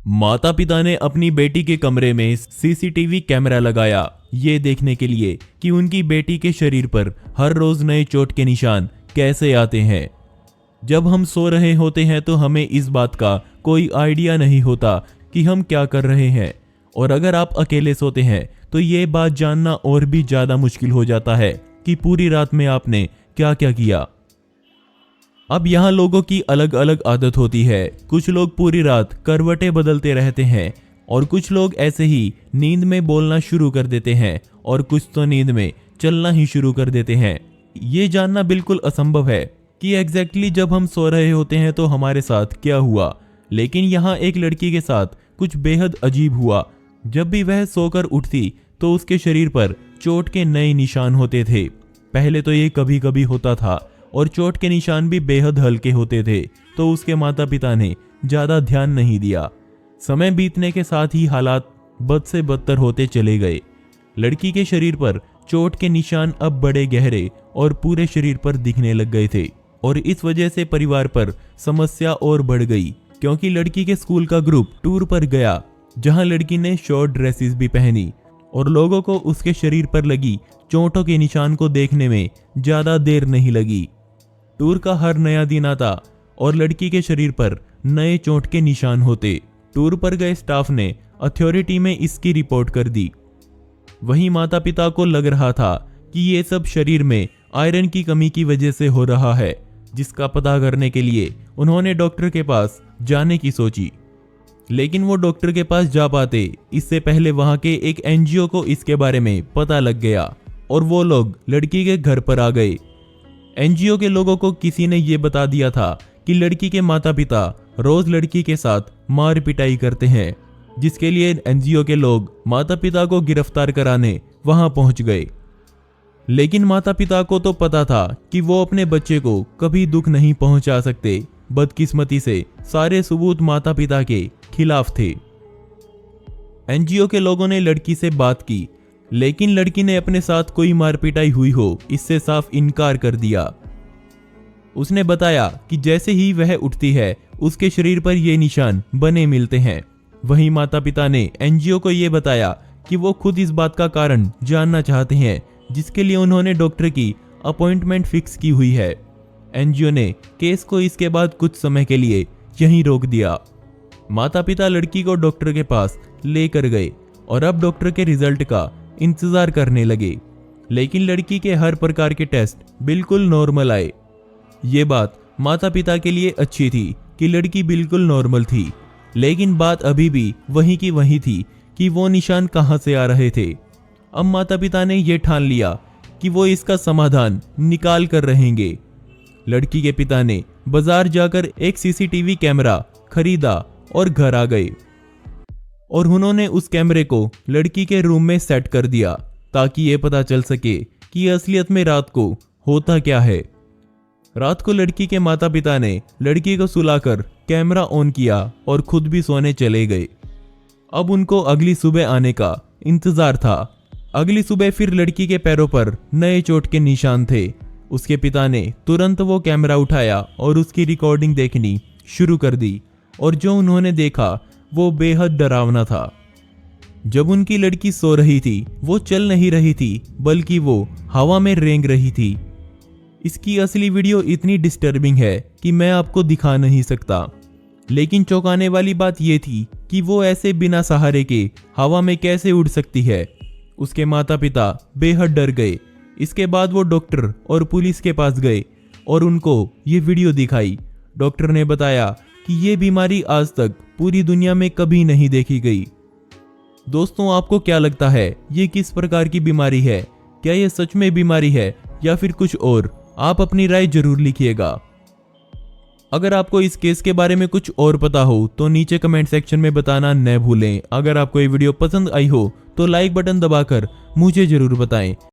माता पिता ने अपनी बेटी के कमरे में सीसीटीवी कैमरा लगाया, ये देखने के लिए कि उनकी बेटी के शरीर पर हर रोज नए चोट के निशान कैसे आते हैं। जब हम सो रहे होते हैं तो हमें इस बात का कोई आइडिया नहीं होता कि हम क्या कर रहे हैं, और अगर आप अकेले सोते हैं तो ये बात जानना और भी ज्यादा मुश्किल हो जाता है कि पूरी रात में आपने क्या क्या किया। अब यहाँ लोगों की अलग अलग आदत होती है। कुछ लोग पूरी रात करवटें बदलते रहते हैं और कुछ लोग ऐसे ही नींद में बोलना शुरू कर देते हैं और कुछ तो नींद में चलना ही शुरू कर देते हैं। ये जानना बिल्कुल असंभव है कि एग्जैक्टली जब हम सो रहे होते हैं तो हमारे साथ क्या हुआ, लेकिन यहाँ एक लड़की के साथ कुछ बेहद अजीब हुआ। जब भी वह सोकर उठती तो उसके शरीर पर चोट के नए निशान होते थे। पहले तो ये कभी कभी होता था और चोट के निशान भी बेहद हल्के होते थे, तो उसके माता पिता ने ज्यादा ध्यान नहीं दिया। समय बीतने के साथ ही हालात बद से बदतर होते चले गए। लड़की के शरीर पर चोट के निशान अब बड़े गहरे और पूरे शरीर पर दिखने लग गए थे, और इस वजह से परिवार पर समस्या और बढ़ गई, क्योंकि लड़की के स्कूल का ग्रुप टूर पर गया जहां लड़की ने शॉर्ट ड्रेसेस भी पहनी, और लोगों को उसके शरीर पर लगी चोटों के निशान को देखने में ज्यादा देर नहीं लगी। टूर का हर नया दिन आता और लड़की के शरीर पर नए चोट के निशान होते। टूर पर गए स्टाफ ने अथॉरिटी में इसकी रिपोर्ट कर दी। वहीं माता पिता को लग रहा था कि ये सब शरीर में आयरन की कमी की वजह से हो रहा है, जिसका पता करने के लिए उन्होंने डॉक्टर के पास जाने की सोची। लेकिन वो डॉक्टर के पास जा पाते इससे पहले वहां के एक एनजीओ को इसके बारे में पता लग गया और वो लोग लड़की के घर पर आ गए। एनजीओ के लोगों को किसी ने ये बता दिया था कि लड़की के माता पिता रोज लड़की के साथ मार पिटाई करते हैं, जिसके लिए एनजीओ के लोग माता पिता को गिरफ्तार कराने वहां पहुंच गए। लेकिन माता पिता को तो पता था कि वो अपने बच्चे को कभी दुख नहीं पहुंचा सकते। बदकिस्मती से सारे सबूत माता पिता के खिलाफ थे। एनजीओ के लोगों ने लड़की से बात की, लेकिन लड़की ने अपने साथ कोई मारपिटाई हुई हो इससे साफ इनकार कर दिया। उसने बताया कि जैसे ही वह उठती है उसके शरीर पर ये निशान बने मिलते हैं। वहीं माता पिता ने एनजीओ को ये बताया कि वो खुद इस बात का कारण जानना चाहते हैं, जिसके लिए उन्होंने डॉक्टर की अपॉइंटमेंट फिक्स की हुई है। एनजीओ ने केस को इसके बाद कुछ समय के लिए यहीं रोक दिया। माता पिता लड़की को डॉक्टर के पास लेकर गए और अब डॉक्टर के रिजल्ट का इंतजार करने लगे, लेकिन लड़की के हर प्रकार के टेस्ट बिल्कुल नॉर्मल आए। ये बात माता पिता के लिए अच्छी थी कि लड़की बिल्कुल नॉर्मल थी, लेकिन बात अभी भी वहीं की वहीं थी कि वो निशान कहां से आ रहे थे। अब माता पिता ने यह ठान लिया कि वो इसका समाधान निकाल कर रहेंगे। लड़की के पिता ने बाजार जाकर एक सीसीटीवी कैमरा खरीदा और घर आ गए, और उन्होंने उस कैमरे को लड़की के रूम में सेट कर दिया ताकि ये पता चल सके कि असलियत में रात को होता क्या है। रात को लड़की के माता पिता ने लड़की को सुलाकर कैमरा ऑन किया और खुद भी सोने चले गए। अब उनको अगली सुबह आने का इंतजार था। अगली सुबह फिर लड़की के पैरों पर नए चोट के निशान थे। उसके पिता ने तुरंत वो कैमरा उठाया और उसकी रिकॉर्डिंग देखनी शुरू कर दी, और जो उन्होंने देखा वो बेहद डरावना था। जब उनकी लड़की सो रही थी वो चल नहीं रही थी, बल्कि वो हवा में रेंग रही थी। इसकी असली वीडियो इतनी डिस्टर्बिंग है कि मैं आपको दिखा नहीं सकता, लेकिन चौंकाने वाली बात यह थी कि वो ऐसे बिना सहारे के हवा में कैसे उड़ सकती है। उसके माता पिता बेहद डर गए। इसके बाद वो डॉक्टर और पुलिस के पास गए और उनको ये वीडियो दिखाई। डॉक्टर ने बताया कि ये बीमारी आज तक पूरी दुनिया में कभी नहीं देखी गई। दोस्तों, आपको क्या लगता है ये किस प्रकार की बीमारी है? क्या ये सच में बीमारी है या फिर कुछ और? आप अपनी राय जरूर लिखिएगा। अगर आपको इस केस के बारे में कुछ और पता हो तो नीचे कमेंट सेक्शन में बताना न भूलें। अगर आपको ये वीडियो पसंद आई हो तो लाइक बटन दबाकर मुझे जरूर बताएं।